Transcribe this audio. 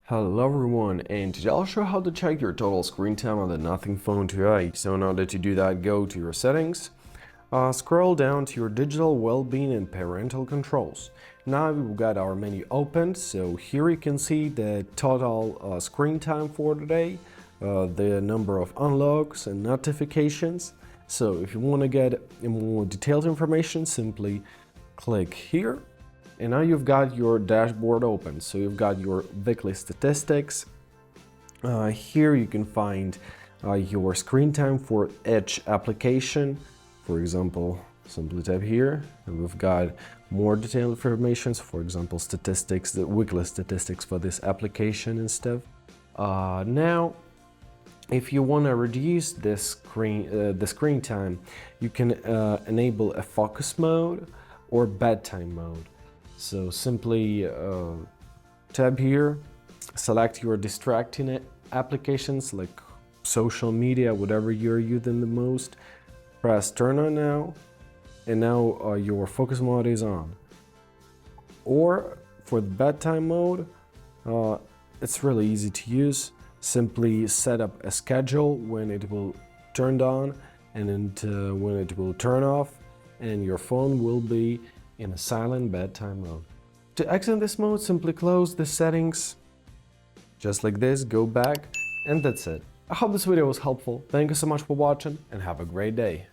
Hello everyone, and today I'll show you how to check your total screen time on the Nothing Phone 2i. So in order to do that, go to your settings, scroll down to your digital well-being and parental controls. Now we've got our menu opened, so here you can see the total screen time for today, the number of unlocks and notifications. So if you want to get more detailed information, simply click here. And now you've got your dashboard open, so you've got your weekly statistics. Here you can find your screen time for each application. For example, simply tap here, and we've got more detailed information. For example, statistics, the weekly statistics for this application and stuff. Now, if you want to reduce the screen time, you can enable a focus mode or bedtime mode. So simply tab here, select your distracting applications like social media, whatever you're using the most, press turn on now, and now your focus mode is on. Or for the bedtime mode, it's really easy to use. Simply set up a schedule when it will turn on and when it will turn off, and your phone will be in a silent bedtime mode. To exit this mode, simply close the settings, just like this, go back, and that's it. I hope this video was helpful. Thank you so much for watching, and have a great day.